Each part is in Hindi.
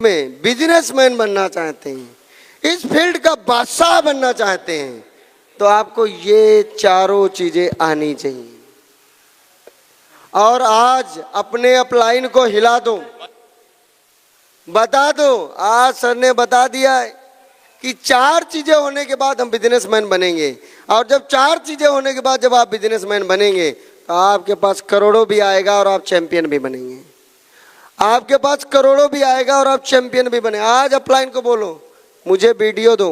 में बिजनेसमैन बनना चाहते हैं, इस फील्ड का बादशाह बनना चाहते हैं, तो आपको ये चारों चीजें आनी चाहिए। और आज अपने अपलाइन को हिला दो, बता दो। आज सर ने बता दिया है कि 4 चीजें होने के बाद हम बिजनेसमैन बनेंगे। और जब 4 चीजें होने के बाद जब आप बिजनेसमैन बनेंगे तो आपके पास करोड़ों भी आएगा और आप चैंपियन भी बनेंगे। आपके पास करोड़ों भी आएगा और आप चैंपियन भी बने। आज अपलाइन को बोलो, मुझे वीडियो दो,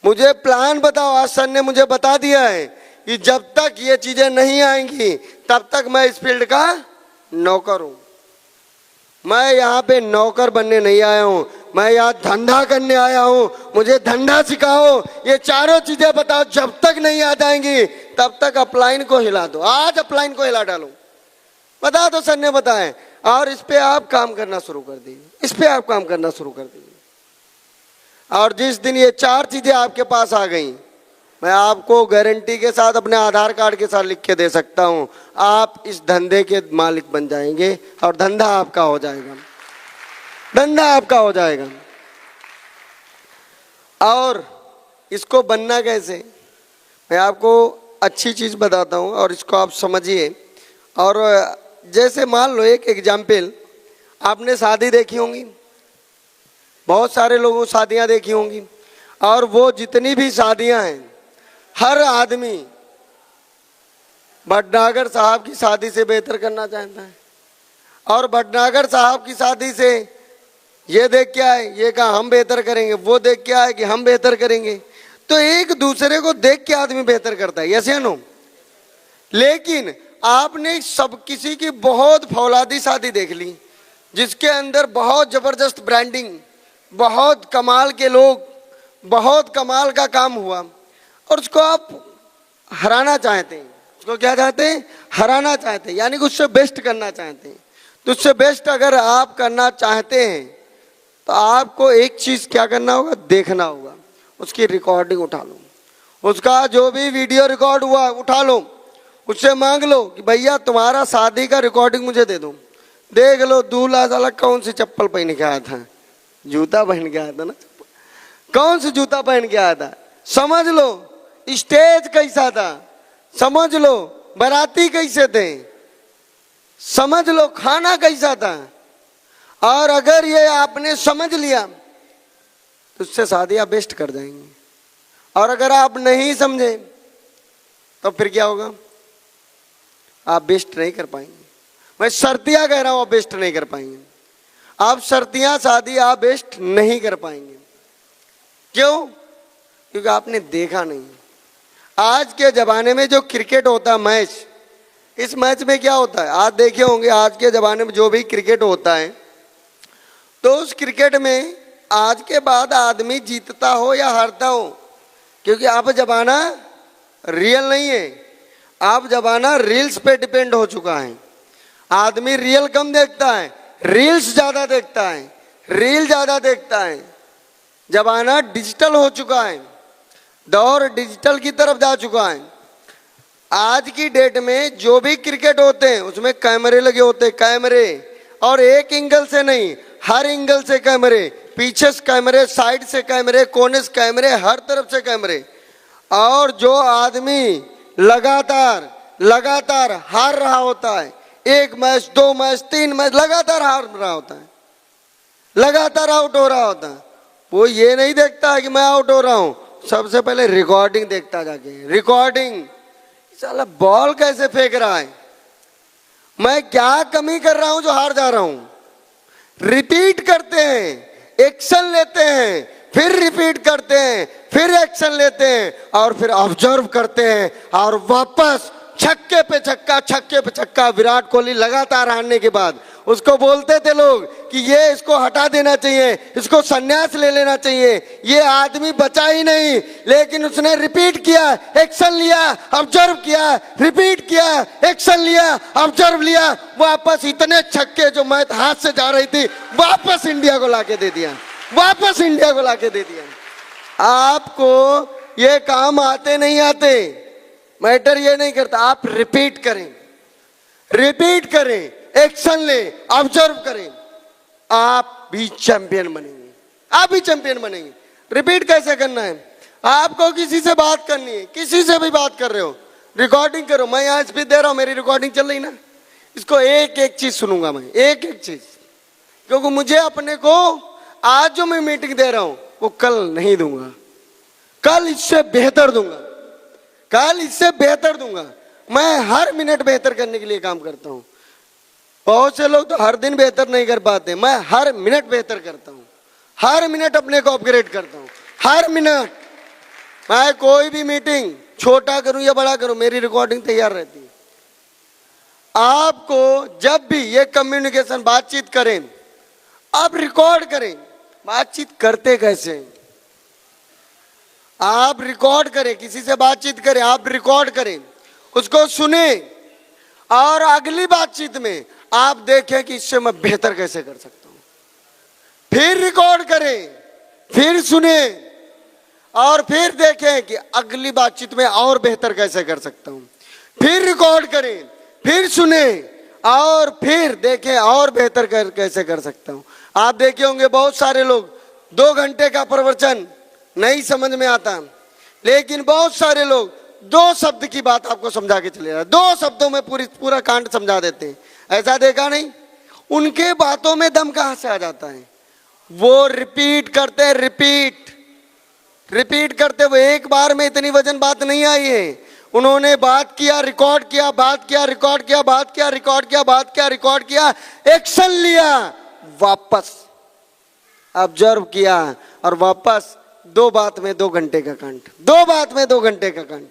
मुझे प्लान बताओ। आज सर ने मुझे बता दिया है कि जब तक ये चीजें नहीं आएंगी तब तक मैं इस फील्ड का नौकर हूं। मैं यहाँ पे नौकर बनने नहीं आया हूँ, मैं यहाँ धंधा करने आया हूँ। मुझे धंधा सिखाओ, ये चारों चीजें बताओ। जब तक नहीं आ जाएंगी तब तक अपलाइन को हिला दो। आज अपलाइन को हिला डालो, बता दो सर ने बताया। और इस पे आप काम करना शुरू कर दीजिए, इस पे आप काम करना शुरू कर दीजिए। और जिस दिन ये 4 चीजें आपके पास आ गई, मैं आपको गारंटी के साथ अपने आधार कार्ड के साथ लिख के दे सकता हूं, आप इस धंधे के मालिक बन जाएंगे और धंधा आपका हो जाएगा, धंधा आपका हो जाएगा। और इसको बनना कैसे, मैं आपको अच्छी चीज बताता हूं और इसको आप समझिए। और जैसे मान लो एक एग्जाम्पल, आपने शादी देखी होंगी, बहुत सारे लोगों शादियां देखी होंगी। और वो जितनी भी शादियां हैं, हर आदमी भटनागर साहब की शादी से बेहतर करना चाहता है। और भटनागर साहब की शादी से ये देख के आए, ये कहा हम बेहतर करेंगे, वो देख के आए कि हम बेहतर करेंगे। तो एक दूसरे को देख के आदमी बेहतर करता है, यस या नो। लेकिन आपने सब किसी की बहुत फौलादी शादी देख ली, जिसके अंदर बहुत जबरदस्त ब्रांडिंग, बहुत कमाल के लोग, बहुत कमाल का काम हुआ, और उसको आप हराना चाहते हैं। उसको क्या चाहते हैं? हराना चाहते हैं, यानी कि उससे बेस्ट करना चाहते हैं। तो उससे बेस्ट अगर आप करना चाहते हैं तो आपको एक चीज क्या करना होगा, देखना होगा। उसकी रिकॉर्डिंग उठा लो, उसका जो भी वीडियो रिकॉर्ड हुआ उठा लो, उससे मांग लो कि भैया तुम्हारा शादी का रिकॉर्डिंग मुझे दे दो। देख लो दूल्हा साला कौन सी चप्पल पहन के आया था, जूता पहन के आया था ना, कौन सी जूता पहन के आया था, समझ लो स्टेज कैसा था, समझ लो बाराती कैसे थे, समझ लो खाना कैसा था। और अगर ये आपने समझ लिया तो उससे शादियां बेस्ट कर जाएंगी। और अगर आप नहीं समझे तो फिर क्या होगा, आप बेस्ट नहीं कर पाएंगे। मैं शर्तियां कह रहा हूं, आप बेस्ट नहीं कर पाएंगे। आप शर्तियां शादी आप बेस्ट नहीं कर पाएंगे। क्यों? क्योंकि आपने देखा नहीं। आज के जमाने में जो क्रिकेट होता है मैच, इस मैच में क्या होता है, आज देखे होंगे आज के जमाने में जो भी क्रिकेट होता है, तो उस क्रिकेट में आज के बाद आदमी जीतता हो या हारता हो, क्योंकि अब जमाना रियल नहीं है, अब जमाना रील्स पे डिपेंड हो चुका है। आदमी रियल कम देखता है, रील्स ज्यादा देखता है, रील ज्यादा देखता है। जमाना डिजिटल हो चुका है, दौर डिजिटल की तरफ जा चुका है। आज की डेट में जो भी क्रिकेट होते हैं उसमें कैमरे लगे होते हैं, कैमरे। और एक एंगल से नहीं, हर एंगल से कैमरे, पीछे से कैमरे, साइड से कैमरे, कोने से कैमरे, हर तरफ से कैमरे। और जो आदमी लगातार हार रहा होता है, 1 मैच 2 मैच 3 मैच लगातार हार रहा होता है, लगातार आउट हो रहा होता है, वो ये नहीं देखता है कि मैं आउट हो रहा हूं, सबसे पहले रिकॉर्डिंग देखता जाके। रिकॉर्डिंग, साला बॉल कैसे फेंक रहा है, मैं क्या कमी कर रहा हूं जो हार जा रहा हूं। रिपीट करते हैं, एक्शन लेते हैं, फिर रिपीट करते हैं, फिर एक्शन लेते हैं, और फिर ऑब्जर्व करते हैं, और वापस छक्के पे छक्का, छक्के पे छक्का। विराट कोहली लगातार हारने के बाद उसको बोलते थे लोग कि ये इसको हटा देना चाहिए, इसको संन्यास ले लेना चाहिए, ये आदमी बचा ही नहीं। लेकिन उसने रिपीट किया, एक्शन लिया, ऑब्जर्व किया, रिपीट किया, एक्शन लिया, ऑब्जर्व लिया, वापस इतने छक्के जो मैच हाथ से जा रही थी वापस इंडिया को लाके दे दिया, वापस इंडिया को लाके दे दिया। आपको ये काम आते नहीं आते, मैटर ये नहीं करता, आप रिपीट करें, रिपीट करें, एक्शन ले, ऑब्जर्व करें। आप भी चैंपियन बनेंगे, आप भी चैंपियन बनेंगे। रिपीट कैसे करना है? आपको किसी से बात करनी है, किसी से भी बात कर रहे हो, रिकॉर्डिंग करो। मैं यहाँ स्पीच दे रहा हूँ, मेरी रिकॉर्डिंग चल रही ना, इसको एक एक चीज सुनूंगा मैं, एक एक चीज, क्योंकि मुझे अपने को आज जो मैं मीटिंग दे रहा हूं वो कल नहीं दूंगा, कल इससे बेहतर दूंगा, कल इससे बेहतर दूंगा। मैं हर मिनट बेहतर करने के लिए काम करता हूं। बहुत से लोग तो हर दिन बेहतर नहीं कर पाते, मैं हर मिनट बेहतर करता हूं, हर मिनट अपने को अपग्रेड करता हूं, हर मिनट। मैं कोई भी मीटिंग छोटा करूं या बड़ा करूं, मेरी रिकॉर्डिंग तैयार रहती है। आपको जब भी ये कम्युनिकेशन बातचीत करें, आप रिकॉर्ड करें। बातचीत करते कैसे? आप रिकॉर्ड करें, किसी से बातचीत करें, आप रिकॉर्ड करें, उसको सुने, और अगली बातचीत में आप देखें कि इससे मैं बेहतर कैसे कर सकता हूं। फिर रिकॉर्ड करें, फिर सुने, और फिर देखें कि अगली बातचीत में और बेहतर कैसे कर सकता हूं। फिर रिकॉर्ड करें, फिर सुने, और फिर देखें और बेहतर कैसे कर सकता हूं। आप देखे होंगे बहुत सारे लोग 2 घंटे का प्रवचन नहीं समझ में आता, लेकिन बहुत सारे लोग 2 शब्द की बात आपको समझा के चले जाते, 2 शब्दों में पूरा कांड समझा देते हैं। ऐसा देखा नहीं? उनके बातों में दम कहां से आ जाता है? वो रिपीट करते हैं, रिपीट करते हुए। एक बार में इतनी वजन बात नहीं आई है, उन्होंने बात किया, रिकॉर्ड किया, बात किया, रिकॉर्ड किया, बात किया, रिकॉर्ड किया, बात किया, रिकॉर्ड किया, एक्शन लिया, वापस ऑब्जर्व किया, और वापस 2 बात में 2 घंटे का कांड, 2 बात में 2 घंटे का कांड।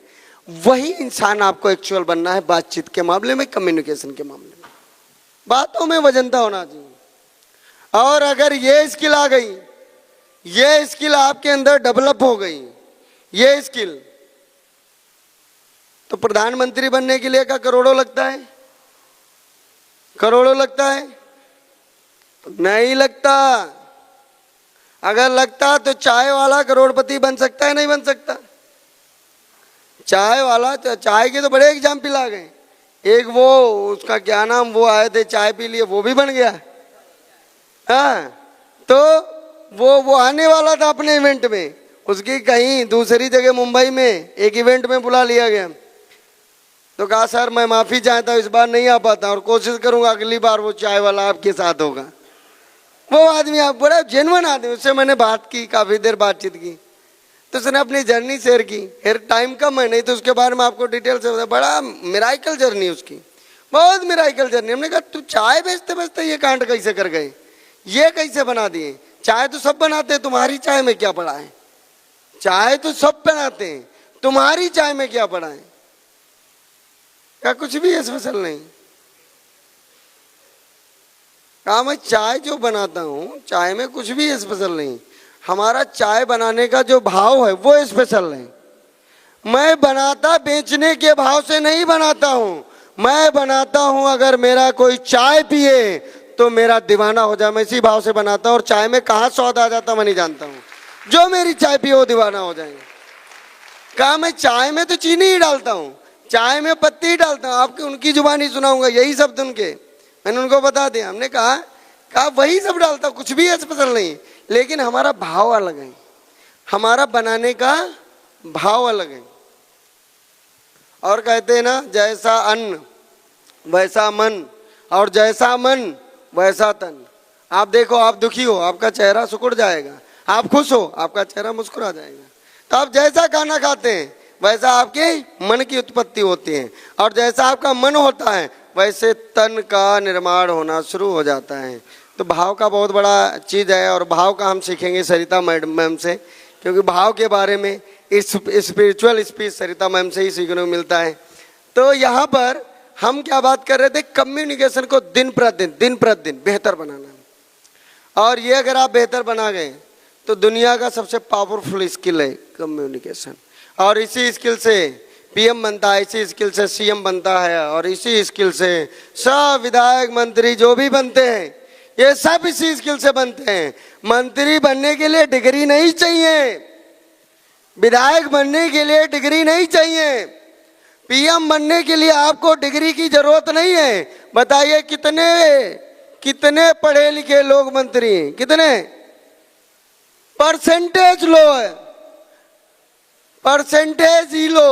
वही इंसान आपको एक्चुअल बनना है बातचीत के मामले में, कम्युनिकेशन के मामले में। बातों में वजनता होना चाहिए। और अगर ये स्किल आ गई, ये स्किल आपके अंदर डेवलप हो गई, ये स्किल, तो प्रधानमंत्री बनने के लिए क्या करोड़ों लगता है? करोड़ों लगता है? नहीं लगता। अगर लगता तो चाय वाला करोड़पति बन सकता है, नहीं बन सकता? चाय वाला, चाय के तो बड़े एग्जाम्पल आ गए। एक वो, उसका क्या नाम, वो आए थे चाय पी लिए, वो भी बन गया। हाँ, तो वो आने वाला था अपने इवेंट में, उसकी कहीं दूसरी जगह मुंबई में एक इवेंट में बुला लिया गया, तो कहा सर मैं माफी चाहता हूँ, इस बार नहीं आ पाता, और कोशिश करूंगा अगली बार वो चाय वाला आपके साथ होगा। वो आदमी, आप बड़ा जेन्युइन आदमी, उससे मैंने बात की, काफी देर बातचीत की, तो उसने अपनी जर्नी शेयर की। फिर टाइम कम है, नहीं तो उसके बारे में आपको डिटेल से बताया। बड़ा मिराइकल जर्नी उसकी, बहुत मिराइकल जर्नी। हमने कहा तू चाय बेचते बेचते ये कांड कैसे कर गए, ये कैसे बना दिए? चाय तो सब बनाते हैं, तुम्हारी चाय में क्या पड़ा है? चाय तो सब बनाते हैं, तुम्हारी चाय में क्या पड़ा है? क्या कुछ भी स्पेशल नहीं? कहा मैं चाय जो बनाता हूं, चाय में कुछ भी स्पेशल नहीं, हमारा चाय बनाने का जो भाव है वो स्पेशल है। मैं बनाता बेचने के भाव से नहीं बनाता हूं, मैं बनाता हूं अगर मेरा कोई चाय पिए तो मेरा दीवाना हो जाए, मैं इसी भाव से बनाता हूं। और चाय में कहाँ स्वाद आ जाता मैं नहीं जानता हूं, जो मेरी चाय पिए वो दीवाना हो जाए। कहा मैं चाय में तो चीनी ही डालता हूं, चाय में पत्ती ही डालता हूं। आपकी उनकी जुबानी सुनाऊंगा, यही शब्द उनके, मैंने उनको बता दिया। हमने कहा वही सब डालता हूं, कुछ भी स्पेशल नहीं, लेकिन हमारा भाव अलग है, हमारा बनाने का भाव अलग है। और कहते हैं ना, जैसा अन्न वैसा मन, और जैसा मन वैसा तन। आप देखो, आप दुखी हो आपका चेहरा सिकुड़ जाएगा, आप खुश हो आपका चेहरा मुस्कुरा जाएगा। तो आप जैसा खाना खाते हैं वैसा आपके मन की उत्पत्ति होती है, और जैसा आपका मन होता है वैसे तन का निर्माण होना शुरू हो जाता है। तो भाव का बहुत बड़ा चीज़ है, और भाव का हम सीखेंगे सरिता मैम से, क्योंकि भाव के बारे में इस स्पिरिचुअल स्पीच सरिता मैम से ही सीखने को मिलता है। तो यहाँ पर हम क्या बात कर रहे थे, कम्युनिकेशन को दिन प्रतिदिन बेहतर बनाना। और ये अगर आप बेहतर बना गए तो दुनिया का सबसे पावरफुल स्किल है कम्युनिकेशन। और इसी स्किल से पीएम बनता है, इसी स्किल से सीएम बनता है, और इसी स्किल से सब विधायक मंत्री जो भी बनते हैं ये सब इसी स्किल से बनते हैं। मंत्री बनने के लिए डिग्री नहीं चाहिए, विधायक बनने के लिए डिग्री नहीं चाहिए, पीएम बनने के लिए आपको डिग्री की जरूरत नहीं है। बताइए कितने पढ़े लिखे लोग मंत्री हैं? कितने? परसेंटेज लो है, परसेंटेज ही लो।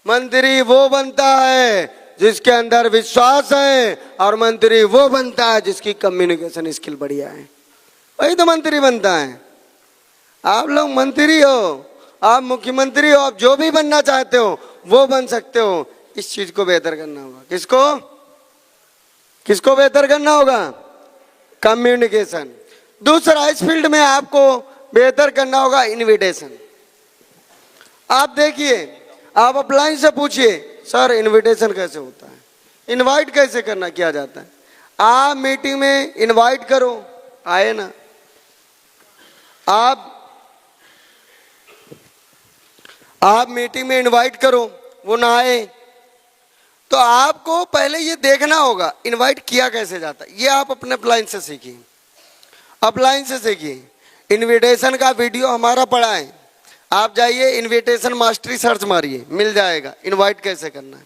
मंत्री वो बनता है जिसके अंदर विश्वास है, और मंत्री वो बनता है जिसकी कम्युनिकेशन स्किल बढ़िया है, वही तो मंत्री बनता है। आप लोग मंत्री हो, आप मुख्यमंत्री हो, आप जो भी बनना चाहते हो वो बन सकते हो। इस चीज को बेहतर करना होगा। किसको किसको बेहतर करना होगा? कम्युनिकेशन। दूसरा, इस फील्ड में आपको बेहतर करना होगा इनविटेशन। आप देखिए, आप अपलाइन से पूछिए, सर इनविटेशन कैसे होता है, इनवाइट कैसे करना किया जाता है। आप मीटिंग में इनवाइट करो, आए ना। आप मीटिंग में इनवाइट करो, वो ना आए, तो आपको पहले ये देखना होगा इनवाइट किया कैसे जाता है। ये आप अपने अपलाइन से सीखिए, अपलाइन से सीखिए। इनविटेशन का वीडियो हमारा पड़ा है, आप जाइए इनविटेशन मास्टरी सर्च मारिए, मिल जाएगा इनवाइट कैसे करना है,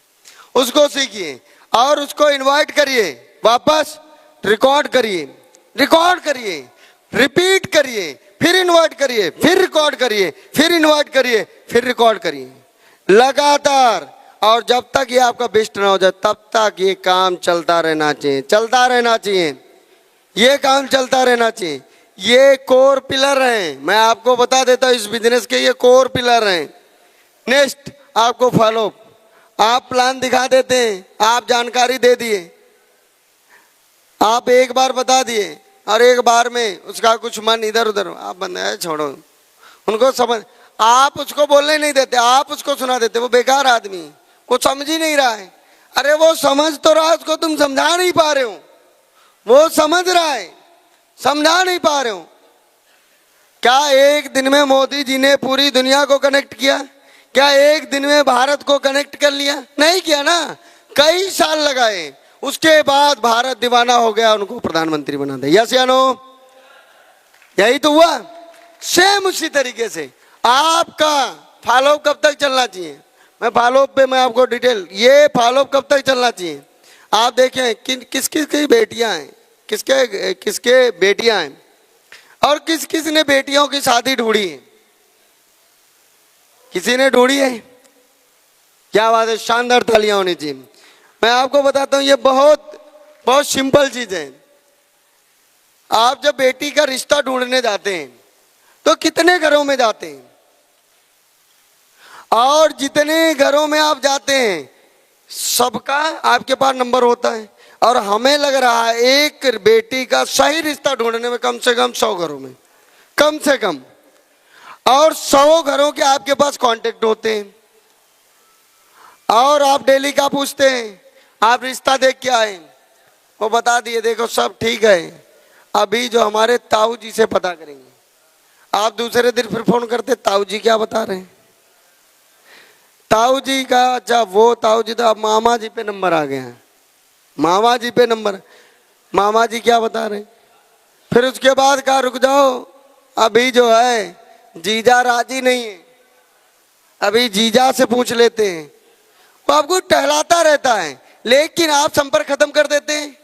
उसको सीखिए और उसको इनवाइट करिए, वापस रिकॉर्ड करिए, रिकॉर्ड करिए, रिपीट करिए, फिर इनवाइट करिए, फिर रिकॉर्ड करिए, फिर इनवाइट करिए, फिर रिकॉर्ड करिए, लगातार। और जब तक ये आपका बेस्ट ना हो जाए तब तक ये काम चलता रहना चाहिए, चलता रहना चाहिए, ये काम चलता रहना चाहिए। ये कोर पिलर हैं, मैं आपको बता देता हूँ इस बिजनेस के, ये कोर पिलर हैं। नेक्स्ट, आपको फॉलो, आप प्लान दिखा देते हैं, आप जानकारी दे दिए, आप एक बार बता दिए और एक बार में उसका कुछ मन इधर उधर, आप बंदा छोड़ो, उनको समझ, आप उसको बोलने नहीं देते, आप उसको सुना देते। वो बेकार आदमी, वो समझ ही नहीं रहा है। अरे वो समझ तो रहा है, उसको तुम समझा नहीं पा रहे हो। वो समझ रहा है, समझा नहीं पा रहे हो। क्या एक दिन में मोदी जी ने पूरी दुनिया को कनेक्ट किया? क्या एक दिन में भारत को कनेक्ट कर लिया? नहीं किया ना, कई साल लगाए। उसके बाद भारत दीवाना हो गया, उनको प्रधानमंत्री बना दिया। यस या नो? यही तो हुआ। सेम उसी तरीके से आपका फॉलोअप कब तक चलना चाहिए? मैं फॉलोअप पे मैं आपको डिटेल, ये फॉलोअप कब तक चलना चाहिए आप देखें। किस किस की बेटियां हैं, किसके किसके बेटियां हैं, और किस किस ने बेटियों की शादी ढूंढी है? किसी ने ढूंढी है? क्या बात है, शानदार तालियां होनी चाहिए। मैं आपको बताता हूं, ये बहुत बहुत सिंपल चीज है। आप जब बेटी का रिश्ता ढूंढने जाते हैं तो कितने घरों में जाते हैं, और जितने घरों में आप जाते हैं सबका आपके पास नंबर होता है। और हमें लग रहा है एक बेटी का सही रिश्ता ढूंढने में कम से कम 100 घरों में, कम से कम, और 100 घरों के आपके पास कांटेक्ट होते हैं। और आप डेली का पूछते हैं, आप रिश्ता देख के आए, वो बता दिए देखो सब ठीक है, अभी जो हमारे ताऊ जी से पता करेंगे। आप दूसरे दिन फिर फोन करते, ताऊ जी क्या बता रहे हैं? ताऊ जी का, अच्छा वो ताऊ जी, तो अब मामा जी पे नंबर आ गया है, मामा जी पे नंबर, मामा जी क्या बता रहे हैं? फिर उसके बाद कहा रुक जाओ, अभी जो है जीजा राजी नहीं है, अभी जीजा से पूछ लेते हैं। वो आपको टहलाता रहता है, लेकिन आप संपर्क खत्म कर देते हैं,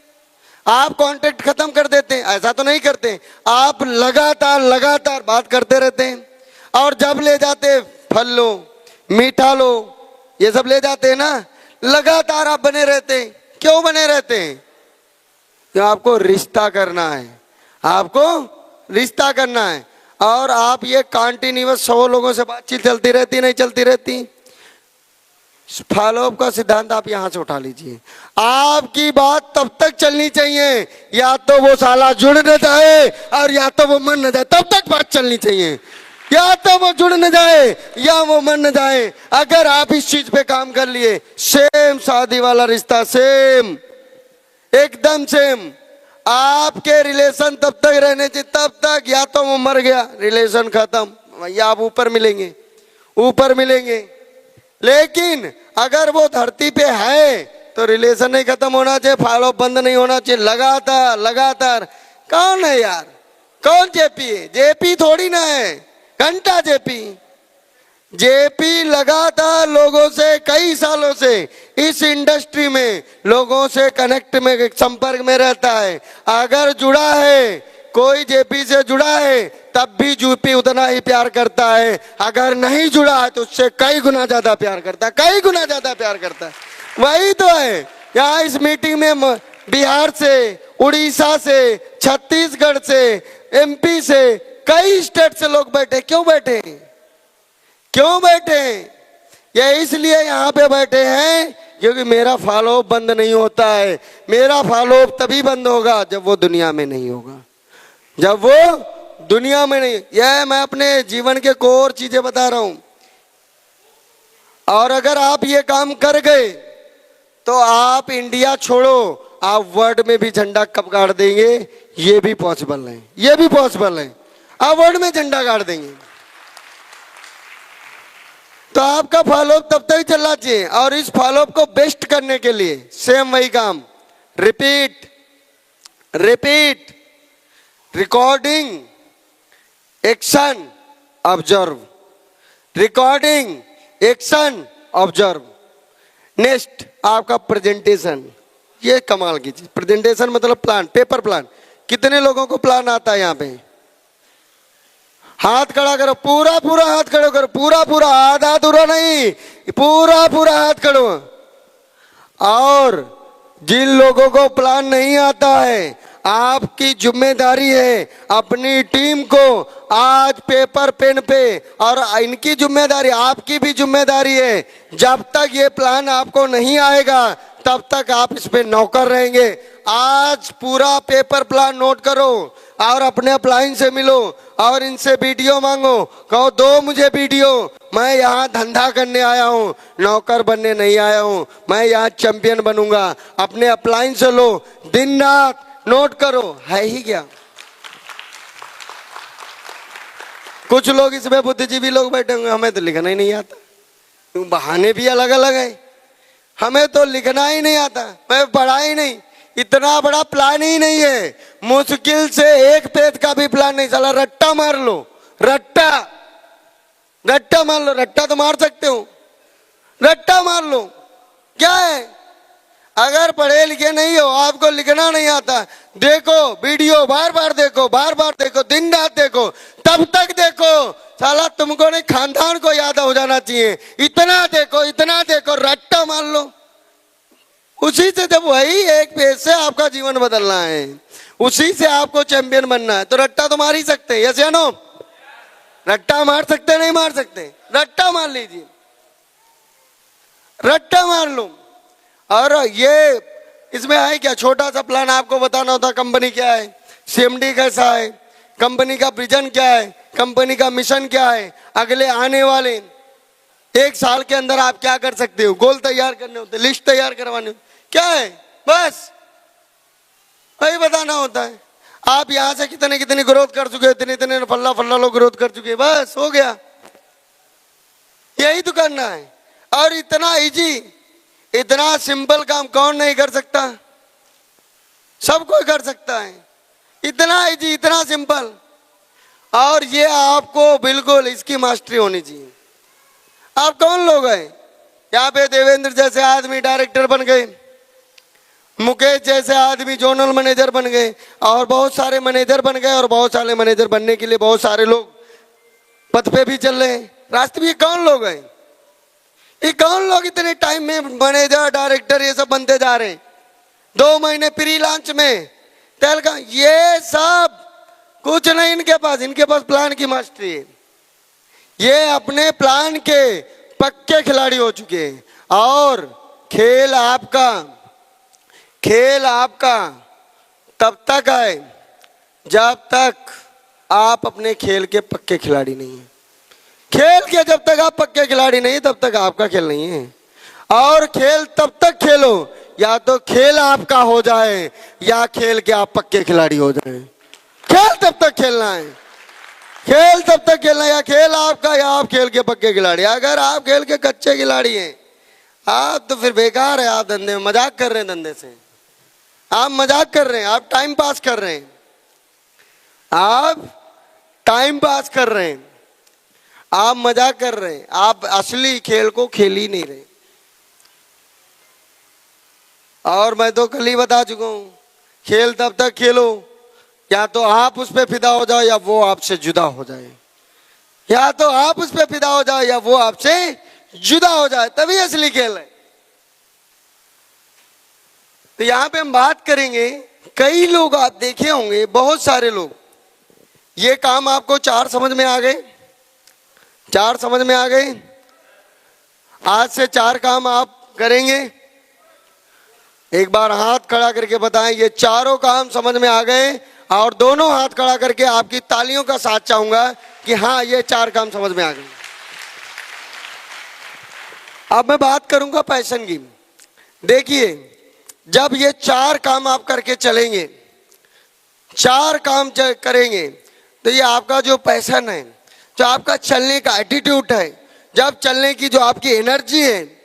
आप कांटेक्ट खत्म कर देते हैं। ऐसा तो नहीं करते, आप लगातार लगातार बात करते रहते हैं। और जब ले जाते फल लो, मीठा लो, ये सब ले जाते हैं ना, लगातार आप बने रहते हैं। क्यों बने रहते हैं? कि आपको रिश्ता करना है, आपको रिश्ता करना है। और आप ये कंटिन्यूअस 100 लोगों से बातचीत चलती रहती, नहीं चलती रहती। फॉलोअप का सिद्धांत आप यहां से उठा लीजिए। आपकी बात तब तक चलनी चाहिए या तो वो साला जुड़ न जाए और या तो वो मन न जाए, तब तक बात चलनी चाहिए। या तो वो जुड़ न जाए या वो मन न जाए। अगर आप इस चीज पे काम कर लिए, सेम शादी वाला रिश्ता, सेम, एकदम सेम। आपके रिलेशन तब तक रहने चाहिए, तब तक या तो वो मर गया, रिलेशन खत्म, या आप ऊपर मिलेंगे, ऊपर मिलेंगे। लेकिन अगर वो धरती पे है तो रिलेशन नहीं खत्म होना चाहिए, फॉलो बंद नहीं होना चाहिए, लगातार लगातार। कौन है यार, कौन जेपी है? जेपी थोड़ी ना है, घंटा जेपी। जेपी लगातार लोगों से कई सालों से इस इंडस्ट्री में लोगों से कनेक्ट में संपर्क में रहता है। अगर जुड़ा है, कोई जेपी से जुड़ा है, तब भी जेपी उतना ही प्यार करता है। अगर नहीं जुड़ा है तो उससे कई गुना ज्यादा प्यार करता है, कई गुना ज्यादा प्यार करता है। वही तो है। यहाँ इस मीटिंग में बिहार से, उड़ीसा से, छत्तीसगढ़ से, एमपी से, कई स्टेट से लोग बैठे। क्यों बैठे? क्यों बैठे? ये इसलिए यहाँ पे बैठे हैं क्योंकि मेरा फॉलोअप बंद नहीं होता है। मेरा फॉलोअप तभी बंद होगा जब वो दुनिया में नहीं होगा, जब वो दुनिया में नहीं। यह मैं अपने जीवन के कोर चीजें बता रहा हूं। और अगर आप ये काम कर गए तो आप इंडिया छोड़ो, आप वर्ल्ड में भी झंडा कब गाड़ देंगे, ये भी पॉसिबल है, ये भी पॉसिबल है। आप वर्ल्ड में झंडा गाड़ देंगे। तो आपका फॉलोअप तब तक चलना चाहिए। और इस फॉलोअप को बेस्ट करने के लिए सेम वही काम, repeat repeat, recording, action, observe, recording, action, observe. Next आपका प्रेजेंटेशन। ये कमाल की चीज, प्रेजेंटेशन मतलब प्लान, पेपर प्लान। कितने लोगों को प्लान आता है यहाँ पे? हाथ खड़ा करो, पूरा पूरा हाथ खड़ो करो, पूरा पूरा, आधा अधूरा नहीं, पूरा पूरा हाथ खड़ो। और जिन लोगों को प्लान नहीं आता है, आपकी जिम्मेदारी है अपनी टीम को आज पेपर पेन पे, और इनकी जिम्मेदारी, आपकी भी जिम्मेदारी है, जब तक ये प्लान आपको नहीं आएगा तब तक आप इस पे नौकर रहेंगे। आज पूरा पेपर प्लान नोट करो और अपने अपलाइन से मिलो और इनसे वीडियो मांगो, कहो दो मुझे वीडियो, मैं यहाँ धंधा करने आया हूँ, नौकर बनने नहीं आया हूँ, मैं यहाँ चैंपियन बनूंगा। अपने अपलाइन से लो, दिन रात नोट करो। है ही क्या? कुछ लोग इसमें बुद्धिजीवी लोग बैठे होंगे, हमें तो लिखना ही नहीं आता। क्यों? बहाने भी अलग अलग है। हमें तो लिखना ही नहीं आता, मैं पढ़ा ही नहीं, इतना बड़ा प्लान ही नहीं है। मुश्किल से एक पेज का भी प्लान नहीं, चला रट्टा मार लो, रट्टा रट्टा मार लो। रट्टा तो मार सकते हो, रट्टा मार लो। क्या है? अगर पढ़े लिखे नहीं हो, आपको लिखना नहीं आता, देखो वीडियो, बार बार देखो, बार बार देखो, दिन रात देखो, तब तक देखो, साला तुमको नहीं खानदान को याद हो जाना चाहिए। इतना देखो, इतना देखो, रट्टा मार लो। उसी से, जब वही एक पेज से आपका जीवन बदलना है, उसी से आपको चैंपियन बनना है, तो रट्टा तो मार ही सकते हैं। यस या नो? रट्टा मार सकते नहीं मार सकते? रट्टा मार लीजिए, रट्टा मार लो। और ये इसमें है क्या, छोटा सा प्लान आपको बताना होता, कंपनी क्या है, सीएमडी कैसा है, कंपनी का विजन क्या है, कंपनी का मिशन क्या है, अगले आने वाले एक साल के अंदर आप क्या कर सकते हो, गोल तैयार करने होते, लिस्ट तैयार करवाने, क्या है, बस वही बताना होता है। आप यहाँ से कितने कितनी ग्रोथ कर चुके हो, इतने इतने फल्ला फल्ला लोग ग्रोथ कर चुके, बस हो गया। यही तो करना है। और इतना इजी, इतना सिंपल काम कौन नहीं कर सकता? सब कोई कर सकता है। इतना इजी, इतना सिंपल। और ये आपको बिल्कुल इसकी मास्टरी होनी चाहिए। आप कौन लोग हैं? यहाँ पे देवेंद्र जैसे आदमी डायरेक्टर बन गए, मुकेश जैसे आदमी जोनल मैनेजर बन गए, और बहुत सारे मैनेजर बन गए, और बहुत सारे मैनेजर बनने के लिए बहुत सारे लोग पद पे भी चल रहे हैं। रास्ते में ये कौन लोग हैं? ये कौन लोग इतने टाइम में मैनेजर, डायरेक्टर ये सब बनते जा रहे हैं? 2 महीने प्री लॉन्च में तेल का, ये सब कुछ नहीं इनके पास। इनके पास प्लान की मास्टरी है। ये अपने प्लान के पक्के खिलाड़ी हो चुके हैं। और खेल आपका तब तक है जब तक आप अपने खेल के पक्के खिलाड़ी नहीं हैं। खेल के जब तक आप पक्के खिलाड़ी नहीं, तब तक आपका खेल नहीं है। और खेल तब तक खेलो, या तो खेल आपका हो जाए या खेल के आप पक्के खिलाड़ी हो जाए। खेल तब तक खेलना है, खेल तब तक खेलना, या खेल आपका या आप खेल के पक्के खिलाड़ी। अगर आप खेल के कच्चे खिलाड़ी हैं आप, तो फिर बेकार है। आप धंधे में मजाक कर रहे हैं, धंधे से आप मजाक कर रहे हैं, आप टाइम पास कर रहे हैं, आप टाइम पास कर रहे हैं। आप मजाक कर रहे हैं, आप असली खेल को खेल ही नहीं रहे। और मैं तो कल ही बता चुका हूं, खेल तब तक खेलो या तो आप उस पर फिदा हो जाओ या वो आपसे जुदा हो जाए, या तो आप उस पर फिदा हो जाओ या वो आपसे जुदा हो जाए, तभी असली खेल है। तो यहां पे हम बात करेंगे, कई लोग आप देखे होंगे, बहुत सारे लोग, ये काम आपको 4 समझ में आ गए? 4 समझ में आ गए? आज से 4 काम आप करेंगे। एक बार हाथ खड़ा करके बताएं ये चारों काम समझ में आ गए, और दोनों हाथ खड़ा करके आपकी तालियों का साथ चाहूंगा कि हाँ ये 4 काम समझ में आ गए। अब मैं बात करूंगा पैशन की। देखिए, जब ये 4 काम आप करके चलेंगे, 4 काम करेंगे, तो ये आपका जो पैशन है, जो आपका चलने का एटीट्यूड है, जब चलने की जो आपकी एनर्जी है,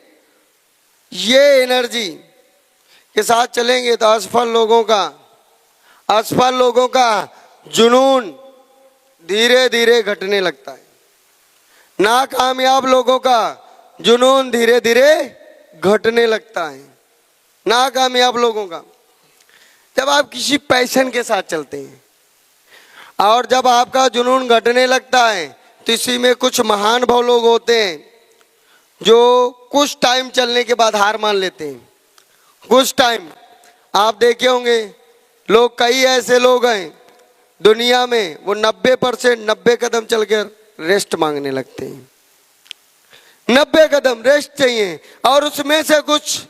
ये एनर्जी के साथ चलेंगे तो असफल लोगों का जुनून धीरे धीरे घटने लगता है। नाकामयाब लोगों का जुनून धीरे धीरे घटने लगता है। नाकामयाब लोगों का, जब आप किसी पैशन के साथ चलते हैं और जब आपका जुनून घटने लगता है, तो इसी में कुछ महान भाव लोग होते हैं जो कुछ टाइम चलने के बाद हार मान लेते हैं। कुछ टाइम आप देखे होंगे, लोग, कई ऐसे लोग हैं दुनिया में, वो 90 कदम चलकर रेस्ट मांगने लगते हैं। 90 कदम रेस्ट चाहिए, और उसमें से कुछ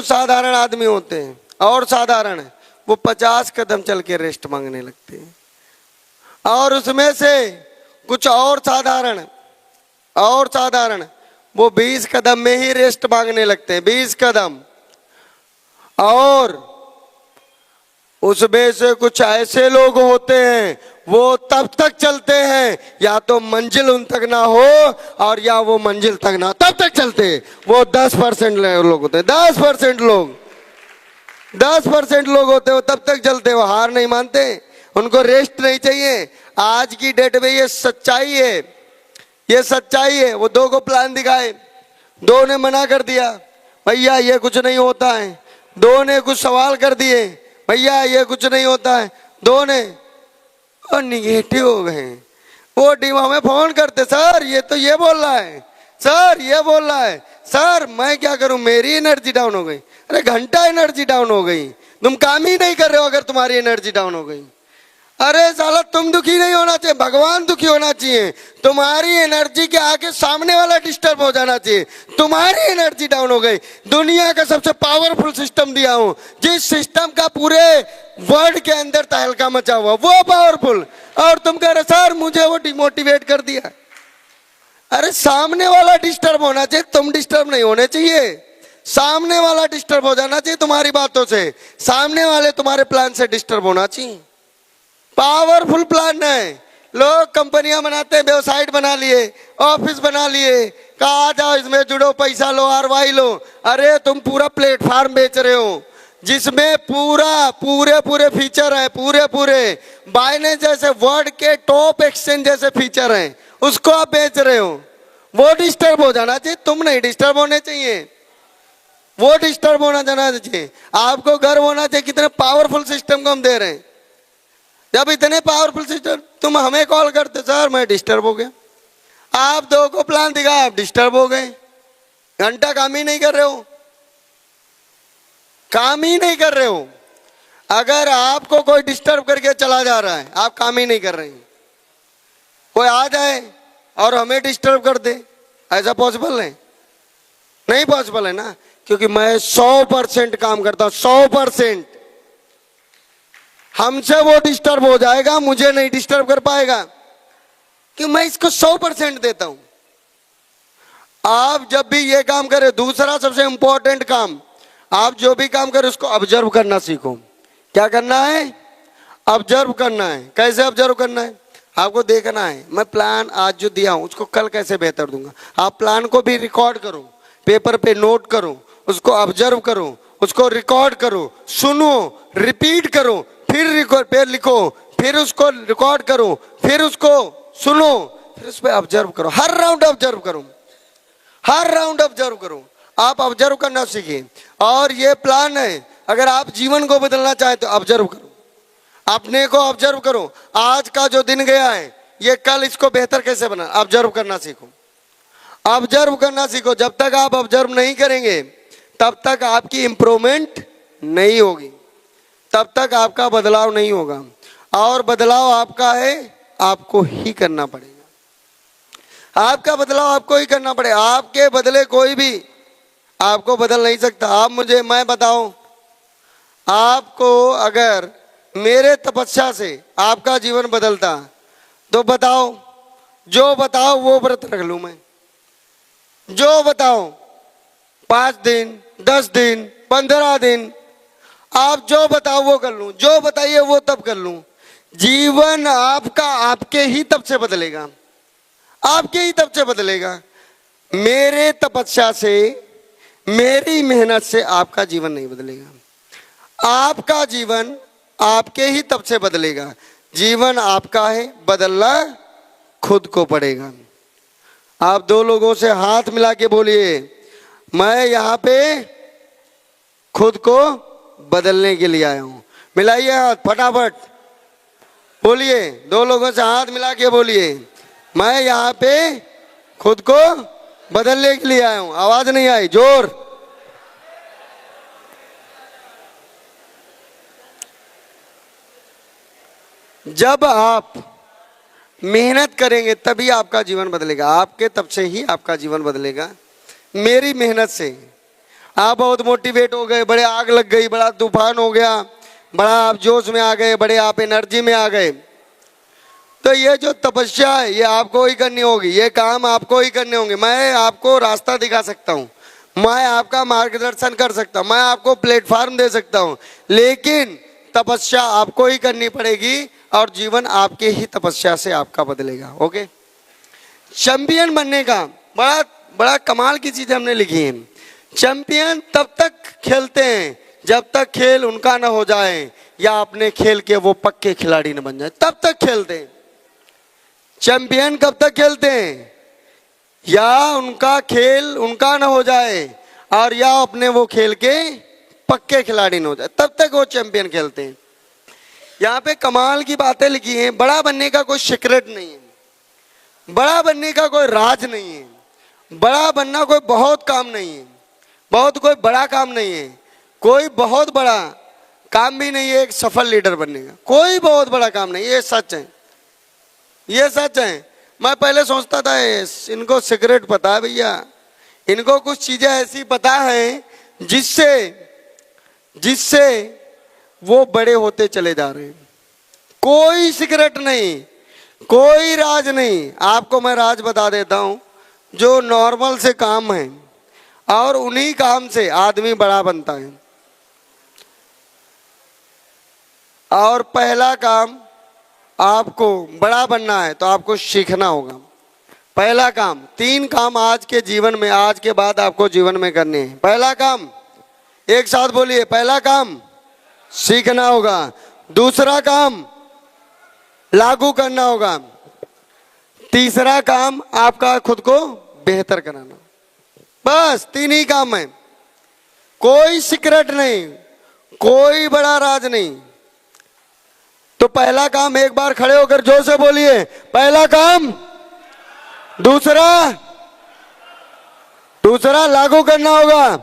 साधारण आदमी होते हैं, और साधारण है, वो 50 कदम चल के रेस्ट मांगने लगते हैं। और उसमें से कुछ और साधारण वो 20 कदम में ही रेस्ट मांगने लगते हैं, 20 कदम। और उसमें से कुछ ऐसे लोग होते हैं, वो तब तक चलते हैं या तो मंजिल उन तक ना हो, और या वो मंजिल तक ना, तब तक चलते हैं। वो 10% लोग होते हैं, 10% लोग होते हैं, तब तक चलते हैं, वो हार नहीं मानते, उनको रेस्ट नहीं चाहिए। आज की डेट में ये सच्चाई है। वो 2 को प्लान दिखाए, 2 ने मना कर दिया, भैया ये कुछ नहीं होता है। 2 ने कुछ सवाल कर दिए, भैया ये कुछ नहीं होता है। 2 ने और निगेटिव हो गए। वो टीम हमें फोन करते, सर ये तो ये बोल रहा है, सर ये बोल रहा है, सर मैं क्या करूं, मेरी एनर्जी डाउन हो गई। अरे घंटा एनर्जी डाउन हो गई, तुम काम ही नहीं कर रहे हो अगर तुम्हारी एनर्जी डाउन हो गई। अरे साला तुम दुखी नहीं होना चाहिए, भगवान दुखी होना चाहिए। तुम्हारी एनर्जी के आगे सामने वाला डिस्टर्ब हो जाना चाहिए। तुम्हारी एनर्जी डाउन हो गई। दुनिया का सबसे पावरफुल सिस्टम दिया हूं, जिस सिस्टम का पूरे वर्ल्ड के अंदर तहलका मचा हुआ, वो पावरफुल, और तुम कह रहे सर मुझे वो डिमोटिवेट कर दिया। अरे सामने वाला डिस्टर्ब होना चाहिए, तुम डिस्टर्ब नहीं होने चाहिए। सामने वाला डिस्टर्ब हो जाना चाहिए तुम्हारी बातों से, सामने वाले तुम्हारे प्लान से डिस्टर्ब होना चाहिए। पावरफुल प्लान है। लोग कंपनियां बनाते हैं, वेबसाइट बना लिए, ऑफिस बना लिए, कहा जाओ इसमें जुड़ो, पैसा लो, आरवाई लो। अरे तुम पूरा प्लेटफॉर्म बेच रहे हो जिसमें पूरे फीचर हैं, पूरे बाइनेंस जैसे वर्ल्ड के टॉप एक्सचेंज जैसे फीचर हैं, उसको आप बेच रहे हो। वो डिस्टर्ब हो जाना चाहिए, तुम नहीं डिस्टर्ब होने चाहिए। वो डिस्टर्ब होना जाना चाहिए। आपको गर्व होना चाहिए कितने पावरफुल सिस्टम को हम दे रहे हैं। जब इतने पावरफुल सिस्टम, तुम हमें कॉल करते सर मैं डिस्टर्ब हो गया, आप 2 को प्लान दिखाया, आप डिस्टर्ब हो गए, घंटा काम ही नहीं कर रहे हो। अगर आपको कोई डिस्टर्ब करके चला जा रहा है, आप काम ही नहीं कर रहे हैं, कोई आ जाए और हमें डिस्टर्ब कर दे, ऐसा पॉसिबल है? नहीं पॉसिबल है ना, क्योंकि मैं 100% काम करता हूं, 100%। हमसे वो डिस्टर्ब हो जाएगा, मुझे नहीं डिस्टर्ब कर पाएगा, कि मैं इसको 100% देता हूं। आप जब भी ये काम करें, दूसरा सबसे इंपॉर्टेंट काम, आप जो भी काम करें उसको ऑब्जर्व करना सीखो। क्या करना है? ऑब्जर्व करना है। कैसे ऑब्जर्व करना है? आपको देखना है मैं प्लान आज जो दिया हूं उसको कल कैसे बेहतर दूंगा। आप प्लान को भी रिकॉर्ड करो, पेपर पे नोट करो, उसको ऑब्जर्व करो, उसको रिकॉर्ड करो, सुनो, रिपीट करो, फिर लिखो, फिर उसको रिकॉर्ड करो, फिर उसको सुनो, फिर उस पर ऑब्जर्व करो, हर राउंड ऑब्जर्व करो, हर राउंड ऑब्जर्व करो। आप ऑब्जर्व करना सीखिए। और ये प्लान है, अगर आप जीवन को बदलना चाहे तो ऑब्जर्व करो, अपने को ऑब्जर्व करो। आज का जो दिन गया है, ये कल इसको बेहतर कैसे बना, ऑब्जर्व करना सीखो, ऑब्जर्व करना सीखो। जब तक आप ऑब्जर्व नहीं करेंगे तब तक आपकी इंप्रूवमेंट नहीं होगी, तब तक आपका बदलाव नहीं होगा। और बदलाव आपका है, आपको ही करना पड़ेगा, आपका बदलाव आपको ही करना पड़ेगा। आपके बदले कोई भी आपको बदल नहीं सकता। आप मुझे, मैं बताऊं आपको, अगर मेरे तपस्या से आपका जीवन बदलता तो बताओ, जो बताओ वो व्रत रख लूं मैं, जो बताओ, 5 दिन 10 दिन 15 दिन, आप जो बताओ वो कर लूं, जो बताइए वो तब कर लूं। जीवन आपका आपके ही तब से बदलेगा, आपके ही तब से बदलेगा। मेरे तपस्या से, मेरी मेहनत से आपका जीवन नहीं बदलेगा, आपका जीवन आपके ही तब से बदलेगा। जीवन आपका है, बदलना खुद को पड़ेगा। आप 2 लोगों से हाथ मिला के बोलिए, मैं यहाँ पे खुद को बदलने के लिए आया हूं। मिलाइए हाथ फटाफट, बोलिए, 2 लोगों से हाथ मिला के बोलिए, मैं यहाँ पे खुद को बदलने के लिए आया हूं। आवाज नहीं आई, जोर। जब आप मेहनत करेंगे तभी आपका जीवन बदलेगा, आपके तब से ही आपका जीवन बदलेगा। मेरी मेहनत से आप बहुत मोटिवेट हो गए, बड़े आग लग गई, बड़ा तूफान हो गया, बड़ा आप जोश में आ गए, बड़े आप एनर्जी में आ गए, तो ये जो तपस्या है ये आपको ही करनी होगी, ये काम आपको ही करने होंगे। मैं आपको रास्ता दिखा सकता हूँ, मैं आपका मार्गदर्शन कर सकता हूँ, मैं आपको प्लेटफॉर्म दे सकता हूँ, लेकिन तपस्या आपको ही करनी पड़ेगी और जीवन आपके ही तपस्या से आपका बदलेगा। ओके, चैंपियन बनने का बड़ा बड़ा कमाल की चीज हमने लिखी है। चैंपियन तब तक खेलते हैं जब तक खेल उनका न हो जाए या अपने खेल के वो पक्के खिलाड़ी न बन जाए, तब तक खेलते हैं। चैंपियन कब तक खेलते हैं, या उनका खेल उनका न हो जाए और या अपने वो खेल के पक्के खिलाड़ी न हो जाए, तब तक वो चैंपियन खेलते हैं। यहाँ पे कमाल की बातें लिखी हैं। बड़ा बनने का कोई सीक्रेट नहीं है, बड़ा बनने का कोई राज नहीं है, बड़ा बनना कोई बहुत काम नहीं है, बहुत कोई बड़ा काम नहीं है, कोई बहुत बड़ा काम भी नहीं है एक सफल लीडर बनने का, कोई बहुत बड़ा काम नहीं। ये सच है, ये सच है। मैं पहले सोचता था इनको सीक्रेट पता है भैया, इनको कुछ चीजें ऐसी पता है जिससे जिससे वो बड़े होते चले जा रहे हैं। कोई सीक्रेट नहीं, कोई राज नहीं। आपको मैं राज बता देता हूं, जो नॉर्मल से काम है और उन्हीं काम से आदमी बड़ा बनता है। और पहला काम, आपको बड़ा बनना है तो आपको सीखना होगा। पहला काम, 3 काम आज के जीवन में, आज के बाद आपको जीवन में करने हैं। पहला काम, एक साथ बोलिए, पहला काम सीखना होगा, दूसरा काम लागू करना होगा, तीसरा काम आपका खुद को बेहतर कराना। बस 3 ही काम है, कोई सीक्रेट नहीं, कोई बड़ा राज नहीं। तो पहला काम, एक बार खड़े होकर जोर से बोलिए, पहला काम, दूसरा लागू करना होगा,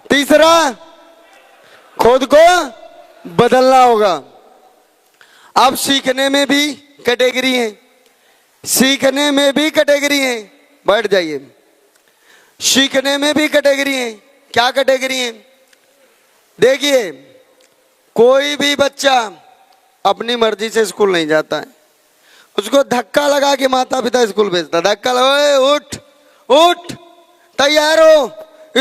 तीसरा खुद को बदलना होगा। अब सीखने में भी कैटेगरी है, सीखने में भी कैटेगरी है, बैठ जाइए। सीखने में भी कैटेगरी है। क्या कैटेगरी है? देखिए, कोई भी बच्चा अपनी मर्जी से स्कूल नहीं जाता है, उसको धक्का लगा के माता पिता स्कूल भेजता है। धक्का लगा, उठ उठ, तैयार हो,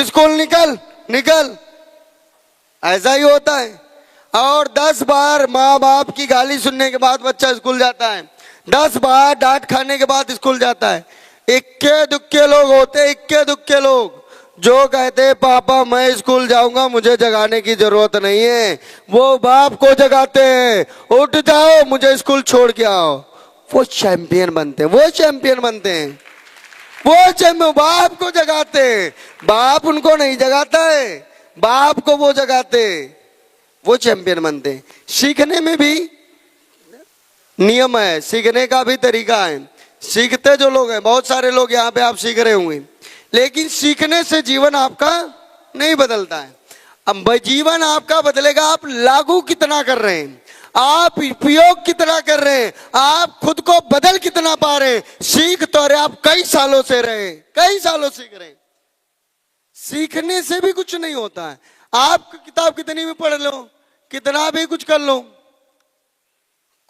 स्कूल निकल निकल, ऐसा ही होता है। और 10 बार माँ बाप की गाली सुनने के बाद बच्चा स्कूल जाता है, 10 बार डांट खाने के बाद स्कूल जाता है। इक्के दुक्के लोग होते, इक्के दुक्के लोग जो कहते पापा मैं स्कूल जाऊंगा मुझे जगाने की जरूरत नहीं है, वो बाप को जगाते हैं, उठ जाओ मुझे स्कूल छोड़ के आओ। वो चैंपियन बनते हैं, वो चैंपियन बनते हैं, वो चैंपियन बाप को जगाते हैं। बाप उनको नहीं जगाता है, बाप को वो जगाते, वो चैंपियन बनते हैं। सीखने में भी नियम है, सीखने का भी तरीका है। सीखते जो लोग हैं, बहुत सारे लोग यहाँ पे आप सीख रहे होंगे, लेकिन सीखने से जीवन आपका नहीं बदलता है। अब जीवन आपका बदलेगा आप लागू कितना कर रहे हैं, आप उपयोग कितना कर रहे हैं, आप खुद को बदल कितना पा रहे हैं। सीख तो रहे आप कई सालों से रहे, कई सालों सीख रहे हैं। सीखने से भी कुछ नहीं होता है। आप किताब कितनी भी पढ़ लो, कितना भी कुछ कर लो,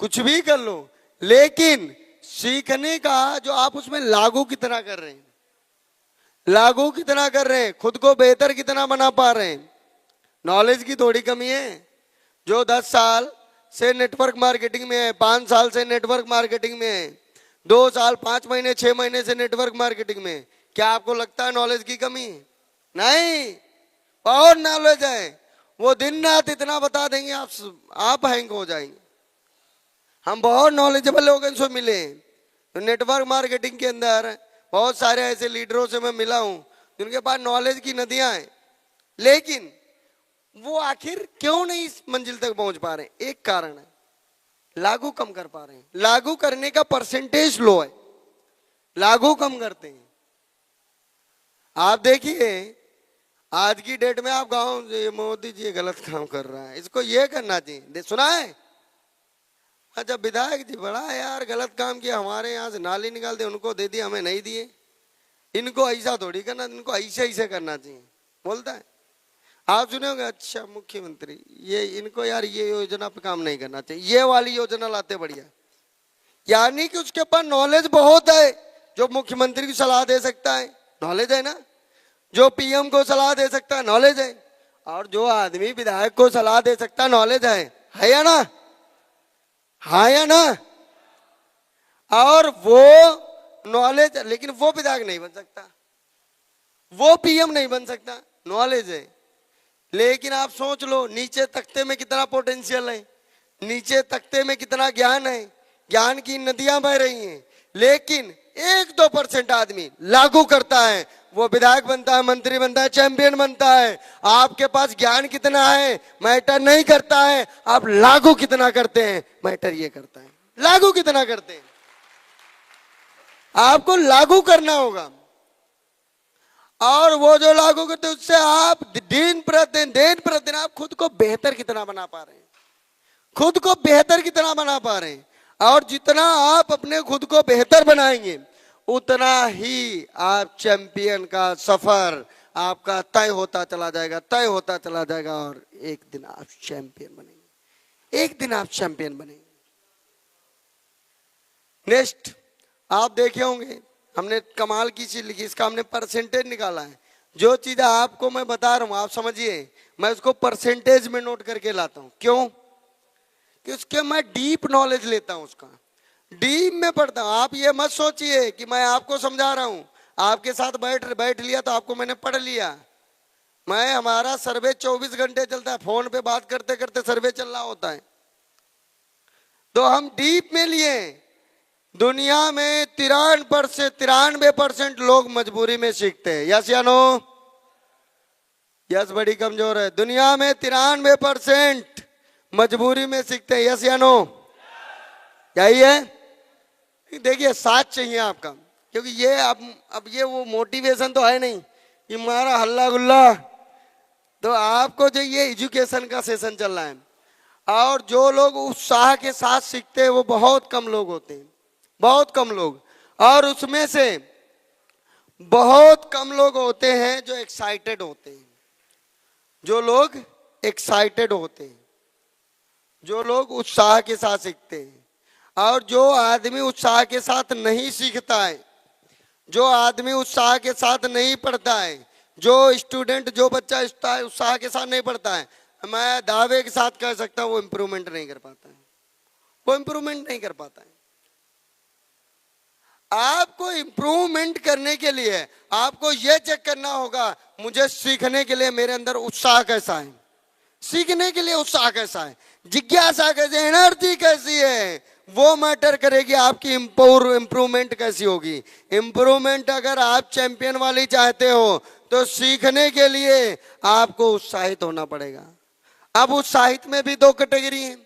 कुछ भी कर लो, लेकिन सीखने का जो आप उसमें लागू कितना कर रहे हैं, लागू कितना कर रहे हैं, खुद को बेहतर कितना बना पा रहे हैं। नॉलेज की थोड़ी कमी है। जो 10 साल से नेटवर्क मार्केटिंग में है, 5 साल से नेटवर्क मार्केटिंग में है, 2 साल 5 महीने 6 महीने से नेटवर्क मार्केटिंग में, क्या आपको लगता है नॉलेज की कमी? नहीं, और नॉलेज है। वो दिन रात इतना बता देंगे आप हैंग हो जाएंगे। हम बहुत नॉलेजेबल लोगों से मिले तो नेटवर्क मार्केटिंग के अंदर बहुत सारे ऐसे लीडरों से मैं मिला हूं जिनके पास नॉलेज की नदियां हैं, लेकिन वो आखिर क्यों नहीं इस मंजिल तक पहुंच पा रहे? एक कारण है, लागू कम कर पा रहे हैं। लागू करने का परसेंटेज लो है, लागू कम करते हैं। आप देखिए आज की डेट में आप गाँव मोदी जी गलत काम कर रहा है, इसको ये करना चाहिए, सुना है? अच्छा विधायक जी बड़ा है यार, गलत काम किया, हमारे यहाँ से नाली निकाल दे, उनको दे दिए हमें नहीं दिए, इनको ऐसा थोड़ी करना, इनको ऐसे ऐसे करना चाहिए, बोलता है। आप सुने होंगे, अच्छा मुख्यमंत्री ये इनको यार ये योजना पे काम नहीं करना चाहिए, ये वाली योजना लाते बढ़िया। यानी कि उसके पास नॉलेज बहुत है, जो मुख्यमंत्री की सलाह दे सकता है, नॉलेज है ना, जो पीएम को सलाह दे सकता है, नॉलेज है, और जो आदमी विधायक को सलाह दे सकता है, नॉलेज है या ना? हाँ या ना? और वो नॉलेज, लेकिन वो विधायक नहीं बन सकता, वो पीएम नहीं बन सकता, नॉलेज है। लेकिन आप सोच लो नीचे तख्ते में कितना पोटेंशियल है, नीचे तख्ते में कितना ज्ञान है, ज्ञान की नदियां बह रही हैं, लेकिन 1-2% आदमी लागू करता है, वो विधायक बनता है, मंत्री बनता है, चैंपियन बनता है। आपके पास ज्ञान कितना है मैटर नहीं करता है, आप लागू कितना करते हैं मैटर ये करता है। लागू कितना करते हैं, आपको लागू करना होगा, और वो जो लागू करते हैं उससे आप दिन प्रतिदिन आप खुद को बेहतर कितना बना पा रहे हैं, खुद को बेहतर कितना बना पा रहे हैं। और जितना आप अपने खुद को बेहतर बनाएंगे उतना ही आप चैंपियन का सफर आपका तय होता चला जाएगा, तय होता चला जाएगा, और एक दिन आप चैंपियन बनेंगे, एक दिन आप चैंपियन बनेंगे। नेक्स्ट आप देखे होंगे हमने कमाल की चीज लिखी, इसका हमने परसेंटेज निकाला है। जो चीज आपको मैं बता रहा हूं आप समझिए, मैं उसको परसेंटेज में नोट करके लाता हूं। क्यों? कि उसके मैं डीप नॉलेज लेता हूं, उसका डीप में पढ़ता हूं। आप ये मत सोचिए कि मैं आपको समझा रहा हूं, आपके साथ बैठ लिया तो आपको मैंने पढ़ लिया। मैं हमारा सर्वे 24 घंटे चलता है, फोन पे बात करते करते सर्वे चल रहा होता है, तो हम डीप में लिए। दुनिया में 93% लोग मजबूरी में सीखते हैं, यस या नो? यस बड़ी कमजोर है। दुनिया में 93% मजबूरी में सीखते हैं, यस या नो? यही है। देखिए साथ चाहिए आपका, क्योंकि ये अब ये वो मोटिवेशन तो है नहीं कि मारा हल्ला गुल्ला, तो आपको जो ये एजुकेशन का सेशन चल रहा है, और जो लोग उत्साह के साथ सीखते हैं वो बहुत कम लोग होते हैं, बहुत कम लोग। और उसमें से बहुत कम लोग होते हैं जो एक्साइटेड होते हैं, जो लोग एक्साइटेड होते हैं, जो लोग उत्साह के साथ सीखते हैं। और जो आदमी उत्साह के साथ नहीं सीखता है, जो आदमी उत्साह के साथ नहीं पढ़ता है, जो स्टूडेंट जो बच्चा उत्साह के साथ नहीं पढ़ता है, मैं दावे के साथ कह सकता हूं वो इंप्रूवमेंट नहीं कर पाता है, वो इंप्रूवमेंट नहीं कर पाता है। आपको इंप्रूवमेंट करने के लिए आपको यह चेक करना होगा, मुझे सीखने के लिए मेरे अंदर उत्साह कैसा है, सीखने के लिए उत्साह कैसा है, जिज्ञासा कैसी, एनर्जी कैसी है, वो मैटर करेगी आपकी इंप्रूवमेंट कैसी होगी। इंप्रूवमेंट अगर आप चैंपियन वाली चाहते हो तो सीखने के लिए आपको उत्साहित होना पड़ेगा। अब उत्साहित में भी दो कैटेगरी है।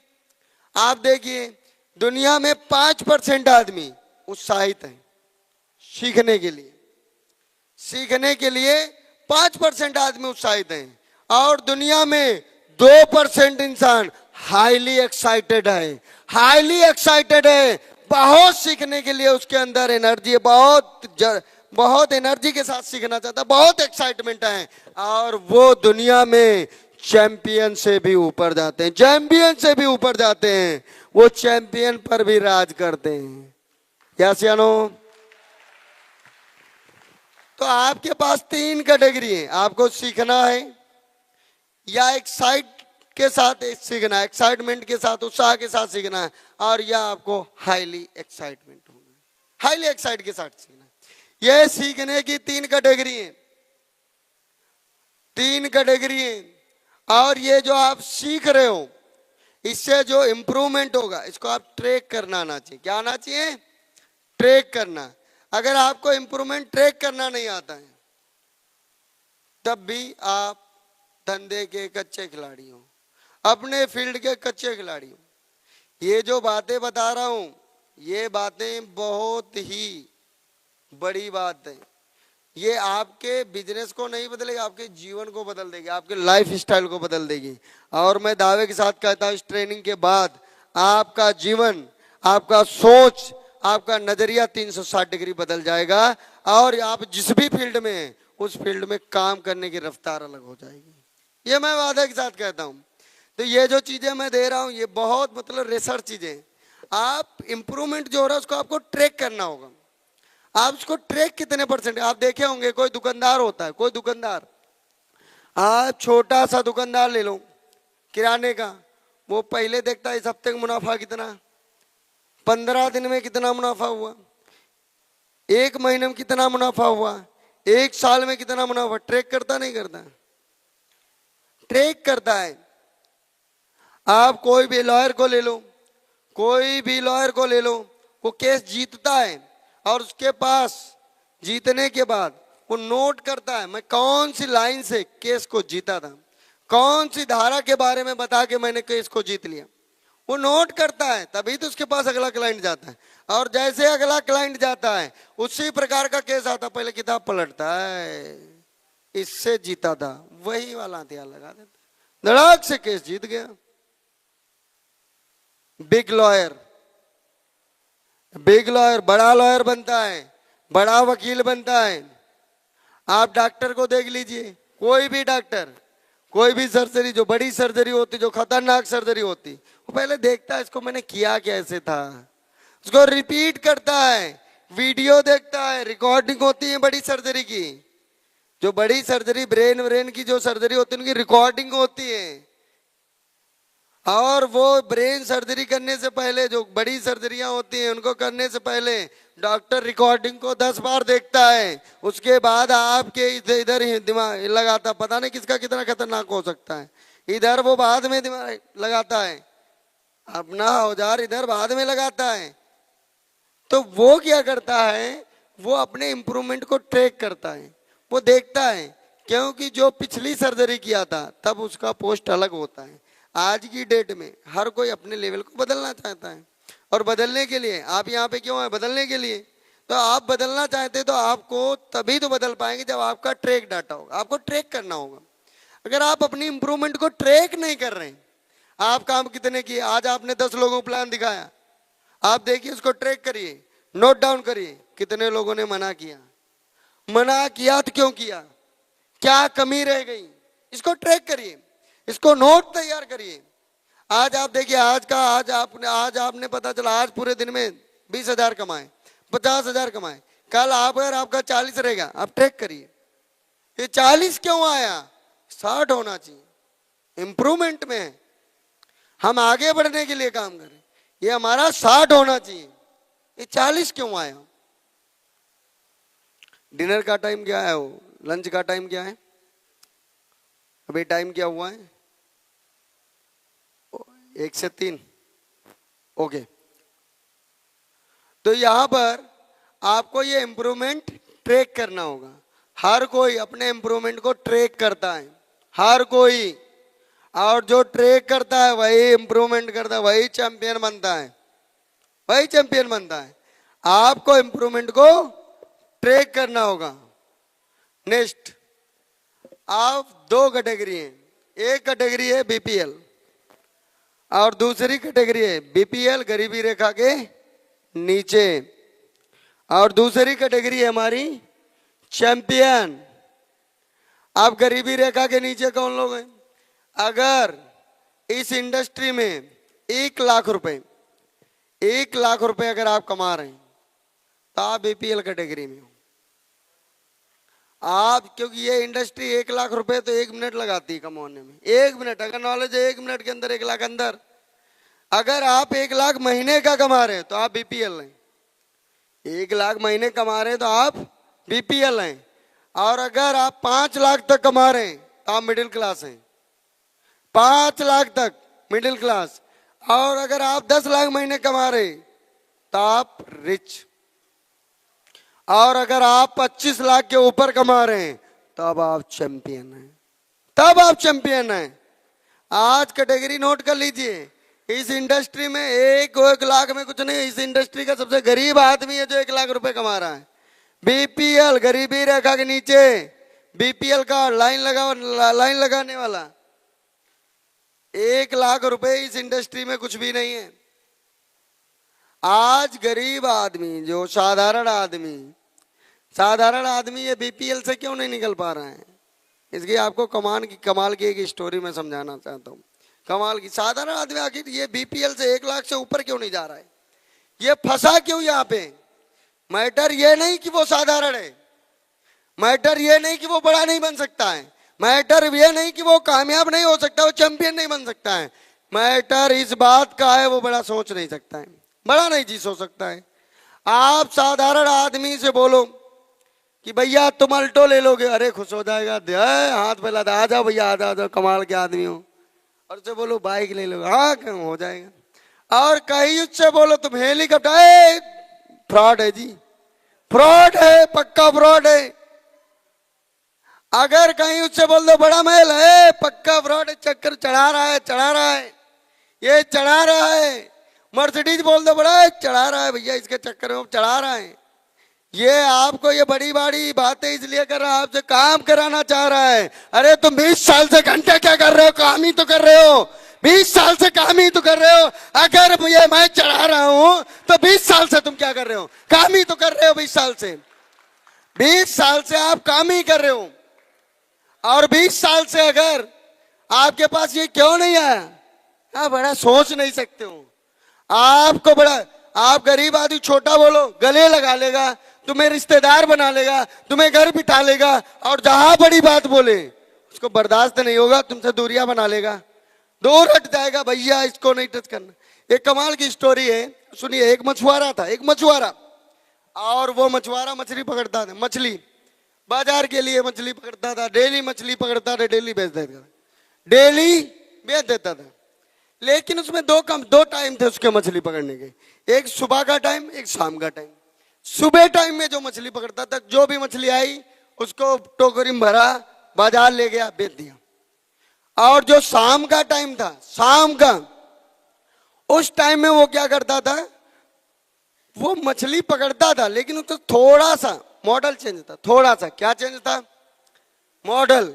आप देखिए दुनिया में 5% आदमी उत्साहित है सीखने के लिए, सीखने के लिए 5% आदमी उत्साहित हैं, और दुनिया में 2% इंसान हाईली एक्साइटेड है, हाईली एक्साइटेड है, बहुत सीखने के लिए उसके अंदर एनर्जी है, बहुत एनर्जी के साथ सीखना चाहता है, बहुत एक्साइटमेंट है, और वो दुनिया में चैंपियन से भी ऊपर जाते हैं, चैंपियन से भी ऊपर जाते हैं, वो चैंपियन पर भी राज करते हैं। यस या नो? तो आपके पास 3 कैटेगरी है, आपको सीखना है या एक्साइट के साथ सीखना है, एक्साइटमेंट के साथ, उत्साह के साथ सीखना है, और या आपको हाईली एक्साइटमेंट होना है, हाईली एक्साइट के साथ सीखना है। यह सीखने की 3 कैटेगरी है, 3 कैटेगरी है। और ये जो आप सीख रहे हो इससे जो इंप्रूवमेंट होगा इसको आप ट्रैक करना आना चाहिए। क्या आना चाहिए? ट्रैक करना। अगर आपको इंप्रूवमेंट ट्रैक करना नहीं आता है तब भी आप धंधे के कच्चे खिलाड़ी हो, अपने फील्ड के कच्चे खिलाड़ी हो। ये जो बातें बता रहा हूं ये बातें बहुत ही बड़ी बात है। ये आपके बिजनेस को नहीं बदलेगी, आपके जीवन को बदल देगी, आपके लाइफ स्टाइल को बदल देगी। और मैं दावे के साथ कहता हूं इस ट्रेनिंग के बाद आपका जीवन, आपका सोच, आपका नजरिया 360 डिग्री बदल जाएगा, और आप जिस भी फील्ड में हैं उस फील्ड में काम करने की रफ्तार अलग हो जाएगी। ये मैं वादे के साथ कहता हूं। तो ये जो चीजें मैं दे रहा हूं ये बहुत मतलब रिसर्च चीजें। आप इंप्रूवमेंट जो हो रहा है उसको आपको ट्रैक करना होगा। आप उसको ट्रैक कितने परसेंट, आप देखे होंगे कोई दुकानदार होता है, कोई दुकानदार, आप छोटा सा दुकानदार ले लो किराने का, वो पहले देखता है इस हफ्ते का मुनाफा कितना, 15 दिन में कितना मुनाफा हुआ, 1 महीने में कितना मुनाफा हुआ, 1 साल में कितना मुनाफा। ट्रैक करता नहीं करता? ट्रैक करता है। आप कोई भी लॉयर को ले लो, कोई भी लॉयर को ले लो, वो केस जीतता है और उसके पास जीतने के बाद वो नोट करता है मैं कौन सी लाइन से केस को जीता था, कौन सी धारा के बारे में बता के मैंने केस को जीत लिया। वो नोट करता है, तभी तो उसके पास अगला क्लाइंट जाता है। और जैसे अगला क्लाइंट जाता है उसी प्रकार का केस आता, पहले किताब पलटता है, इससे जीता था, वही वाला हथियार लगा देता, धड़ाक से केस जीत गया। बिग लॉयर, बिग लॉयर, बड़ा लॉयर बनता है, बड़ा वकील बनता है। आप डॉक्टर को देख लीजिए, कोई भी डॉक्टर, कोई भी सर्जरी, जो बड़ी सर्जरी होती, जो खतरनाक सर्जरी होती, वो पहले देखता है इसको मैंने किया कैसे था, उसको रिपीट करता है, वीडियो देखता है, रिकॉर्डिंग होती है बड़ी सर्जरी की। जो बड़ी सर्जरी ब्रेन की जो सर्जरी होती है उनकी रिकॉर्डिंग होती है, और वो ब्रेन सर्जरी करने से पहले, जो बड़ी सर्जरियां होती हैं उनको करने से पहले डॉक्टर रिकॉर्डिंग को 10 बार देखता है, उसके बाद आपके इधर ही दिमाग लगाता, पता नहीं किसका कितना खतरनाक हो सकता है, इधर वो बाद में दिमाग लगाता है, अपना औजार इधर बाद में लगाता है। तो वो क्या करता है, वो अपने इंप्रूवमेंट को ट्रैक करता है, वो देखता है, क्योंकि जो पिछली सर्जरी किया था तब उसका पोस्ट अलग होता है। आज की डेट में हर कोई अपने लेवल को बदलना चाहता है, और बदलने के लिए आप यहाँ पे क्यों है? बदलने के लिए। तो आप बदलना चाहते तो आपको तभी तो बदल पाएंगे जब आपका ट्रैक डाटा होगा, आपको ट्रैक करना होगा। अगर आप अपनी इंप्रूवमेंट को ट्रैक नहीं कर रहे हैं, आप काम कितने किए, आज आपने 10 लोगों को प्लान दिखाया, आप देखिए उसको ट्रैक करिए, नोट डाउन करिए, कितने लोगों ने मना किया, मना किया तो क्यों किया, क्या कमी रह गई, इसको ट्रैक करिए, इसको नोट तैयार करिए। आज आप देखिए, आज आपने पता चला आज पूरे दिन में 20,000 कमाए, 50,000 कमाए, कल आप अगर आपका 40 रहेगा, आप ट्रैक करिए ये 40 क्यों आया, 60 होना चाहिए। इंप्रूवमेंट में हम आगे बढ़ने के लिए काम करें, ये हमारा 60 होना चाहिए, ये 40 क्यों आया। डिनर का टाइम क्या है, वो लंच का टाइम क्या है, अभी टाइम क्या हुआ है, 1 से 3। ओके, तो यहां पर आपको ये इंप्रूवमेंट ट्रैक करना होगा। हर कोई अपने इंप्रूवमेंट को ट्रैक करता है, हर कोई, और जो ट्रैक करता है वही इंप्रूवमेंट करता है, वही चैंपियन बनता है, वही चैंपियन बनता है। आपको इंप्रूवमेंट को ट्रैक करना होगा। नेक्स्ट, आप 2 कैटेगरी है, एक कैटेगरी है बीपीएल और दूसरी कैटेगरी है बीपीएल गरीबी रेखा के नीचे, और दूसरी कैटेगरी है हमारी चैंपियन। आप गरीबी रेखा के नीचे कौन लोग हैं? अगर इस इंडस्ट्री में 1 लाख रुपए, 1 लाख रुपए अगर आप कमा रहे हैं तो आप बीपीएल कैटेगरी में हो आप, क्योंकि ये इंडस्ट्री 1 लाख रुपए तो 1 मिनट लगाती है कमाने में। 1 मिनट, अगर नॉलेज है 1 मिनट के अंदर 1 लाख अंदर। अगर आप 1 लाख महीने का कमा रहे हैं तो आप बीपीएल हैं, 1 लाख महीने कमा रहे हैं तो आप बीपीएल हैं। और अगर आप 5 लाख तक कमा रहे हैं तो आप मिडिल क्लास हैं, 5 लाख तक मिडिल क्लास। और अगर आप 10 लाख महीने कमा रहे तो आप रिच, और अगर आप 25 लाख के ऊपर कमा रहे हैं तब आप चैंपियन हैं, तब आप चैंपियन हैं। आज कैटेगरी नोट कर लीजिए, इस इंडस्ट्री में 1 लाख में कुछ नहीं, इस इंडस्ट्री का सबसे गरीब आदमी है जो 1 लाख रुपए कमा रहा है। बीपीएल गरीबी रेखा के नीचे, बीपीएल का लाइन लगाने वाला 1 लाख रुपए इस इंडस्ट्री में कुछ भी नहीं है। आज गरीब आदमी, जो साधारण आदमी ये बीपीएल से क्यों नहीं निकल पा रहा है, इसकी आपको कमाल की एक स्टोरी में समझाना चाहता हूँ। कमाल की, साधारण आदमी आखिर ये बीपीएल से 1 लाख से ऊपर क्यों नहीं जा रहा है, ये फंसा क्यों यहाँ पे? मैटर ये नहीं कि वो साधारण है, मैटर ये नहीं कि वो बड़ा नहीं बन सकता है, मैटर ये नहीं कि वो कामयाब नहीं हो सकता, वो चैंपियन नहीं बन सकता है। मैटर इस बात का है वो बड़ा सोच नहीं सकता है, बड़ा नहीं जी सोच सकता है। आप साधारण आदमी से बोलो कि भैया तुम अल्टो ले लोगे, अरे खुश हो जाएगा, हाथ फैला दे, आ जाओ भैया, आ जाओ, कमाल के आदमी हो। और से बोलो बाइक ले लो, हाँ क्यों हो जाएगा। और कहीं उससे बोलो तुम हेलीकॉप्टर, फ्रॉड है जी, फ्रॉड है, पक्का फ्रॉड है। अगर कहीं उससे बोल दो बड़ा महल है, पक्का फ्रॉड है, चक्कर चढ़ा रहा है, ये चढ़ा रहा है। मर्सिडीज बोल दो बड़ा चढ़ा रहा है भैया, इसके चक्कर में चढ़ा रहा है। ये आपको ये बड़ी बड़ी बातें इसलिए कर रहा है, आपसे काम कराना चाह रहा है। अरे तुम 20 साल से घंटे क्या कर रहे हो, काम ही तो कर रहे हो, 20 साल से काम ही तो कर रहे हो। अगर ये मैं चढ़ा रहा हूं तो 20 साल से तुम क्या कर रहे हो, काम ही तो कर रहे हो। 20 साल से, 20 साल से आप काम ही कर रहे हो। और 20 साल से अगर आपके पास ये क्यों नहीं आया, आप बड़ा सोच नहीं सकते हो। आपको बड़ा, आप गरीब आदमी छोटा बोलो गले लगा लेगा, तुम्हें रिश्तेदार बना लेगा, तुम्हें घर बिठा लेगा, और जहां बड़ी बात बोले उसको बर्दाश्त नहीं होगा, तुमसे दूरियां बना लेगा, दूर हट जाएगा, भैया इसको नहीं टच करना। एक कमाल की स्टोरी है, सुनिए। एक मछुआरा था, एक मछुआरा, और वो मछुआरा मछली पकड़ता था, मछली बाजार के लिए मछली पकड़ता था, डेली मछली पकड़ता था, डेली बेच देता था, डेली बेच देता था। लेकिन उसमें दो टाइम थे उसके मछली पकड़ने के, एक सुबह का टाइम, एक शाम का टाइम। सुबह टाइम में जो मछली पकड़ता था, जो भी मछली आई उसको टोकरी में भरा, बाजार ले गया, बेच दिया। और जो शाम का टाइम था, शाम का, उस टाइम में वो क्या करता था, वो मछली पकड़ता था, लेकिन उसको थोड़ा सा मॉडल चेंज था, थोड़ा सा। क्या चेंज था? मॉडल।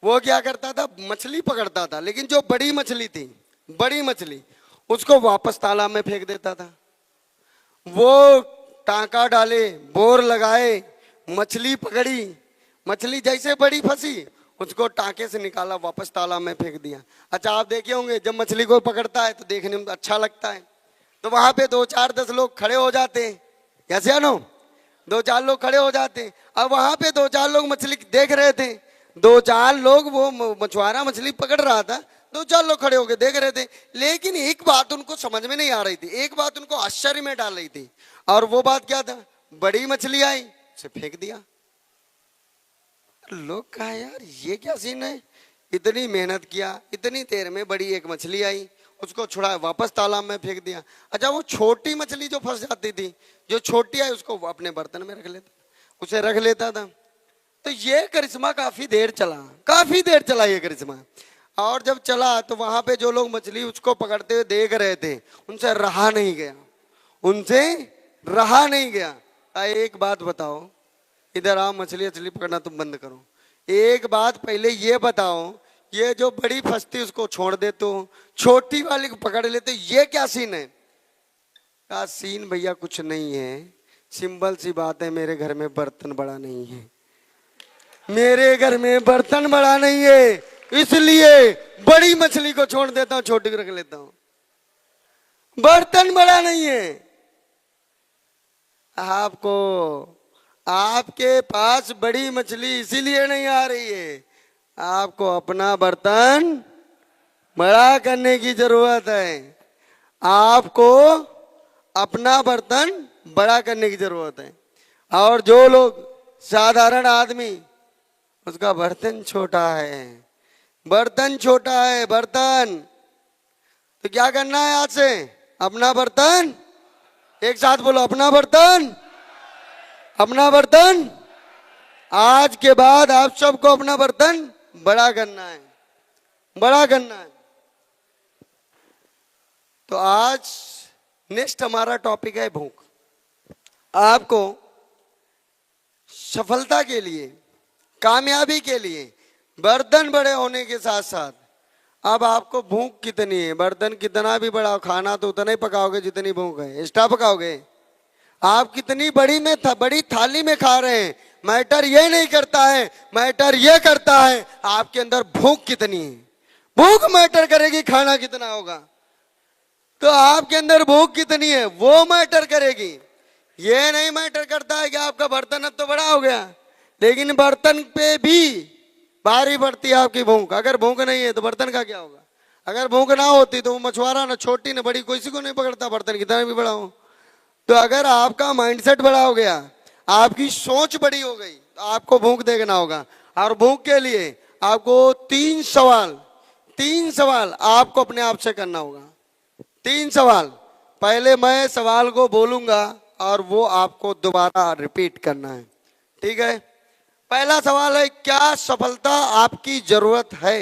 वो क्या करता था, मछली पकड़ता था, लेकिन जो बड़ी मछली थी, बड़ी मछली, उसको वापस तालाब में फेंक देता था। वो टांका डाले, बोर लगाए, मछली पकड़ी, मछली जैसे बड़ी फंसी, उसको टांके से निकाला, वापस तालाब में फेंक दिया। अच्छा, आप देखे होंगे जब मछली को पकड़ता है तो देखने में अच्छा लगता है, तो वहां पे 2 4 10 लोग खड़े हो जाते हैं, कैसे नो 2 4 लोग खड़े हो जाते हैं। अब वहां पे 2 4 लोग मछली देख रहे थे, 2 4 लोग, वो मछुआरा मछली पकड़ रहा था, 2 4 लोग खड़े होकर देख रहे थे। लेकिन एक बात उनको समझ में नहीं आ रही थी, एक बात उनको आश्चर्य में डाल रही थी, और वो बात क्या था, बड़ी मछली आई, उसे फेंक दिया, लोग कहा यार ये क्या सीन है, इतनी मेहनत किया, इतनी देर में बड़ी एक मछली आई, उसको छुड़ा वापस तालाब में फेंक दिया। अच्छा वो छोटी मछली जो फंस जाती थी, जो छोटी आई उसको अपने बर्तन में रख लेता, उसे रख लेता था। तो ये करिश्मा काफी देर चला, काफी देर चला ये करिश्मा। और जब चला तो वहां पे जो लोग मछली उसको पकड़ते हुए देख रहे थे, उनसे रहा नहीं गया, उनसे रहा नहीं गया। एक बात बताओ, इधर आओ, मछली मछली पकड़ना तुम बंद करो। एक बात पहले ये बताओ, ये जो बड़ी फंसती उसको छोड़ दे तो छोटी वाली को पकड़ लेते, ये क्या सीन है? का सीन भैया कुछ नहीं है, सिंपल सी बात है, मेरे घर में बर्तन बड़ा नहीं है, मेरे घर में बर्तन बड़ा नहीं है, इसलिए बड़ी मछली को छोड़ देता हूं, छोटी को रख लेता हूं। बर्तन बड़ा नहीं है। आपको, आपके पास बड़ी मछली इसीलिए नहीं आ रही है, आपको अपना बर्तन बड़ा करने की जरूरत है, आपको अपना बर्तन बड़ा करने की जरूरत है। और जो लोग साधारण आदमी, उसका बर्तन छोटा है, बर्तन छोटा है, बर्तन। तो क्या करना है आज से? अपना बर्तन, एक साथ बोलो, अपना बर्तन, अपना बर्तन। आज के बाद आप सबको अपना बर्तन बड़ा करना है, बड़ा करना है। तो आज नेक्स्ट हमारा टॉपिक है भूख। आपको सफलता के लिए, कामयाबी के लिए बर्तन बड़े होने के साथ साथ अब आपको भूख कितनी है, बर्तन कितना भी बड़ा, खाना तो उतना ही पकाओगे जितनी भूख है, एक्स्ट्रा पकाओगे। आप कितनी बड़ी में बड़ी थाली में खा रहे हैं, मैटर ये नहीं करता है, मैटर ये करता है आपके अंदर भूख कितनी है। भूख मैटर करेगी खाना कितना होगा, तो आपके अंदर भूख कितनी है वो मैटर करेगी। ये नहीं मैटर करता है कि आपका बर्तन अब तो बड़ा हो गया, लेकिन बर्तन पे भी भारी पड़ती है आपकी भूख। अगर भूख नहीं है तो बर्तन का क्या होगा? अगर भूख ना होती तो वो मछुआरा ना छोटी ना बड़ी किसी को नहीं पकड़ता, बर्तन कितना भी बड़ा हो। तो अगर आपका माइंडसेट बड़ा हो गया, आपकी सोच बड़ी हो गई, तो आपको भूख देखना होगा। और भूख के लिए आपको तीन सवाल आपको अपने आप से करना होगा। तीन सवाल, पहले मैं सवाल को बोलूंगा और वो आपको दोबारा रिपीट करना है, ठीक है? पहला सवाल है, क्या सफलता आपकी जरूरत है?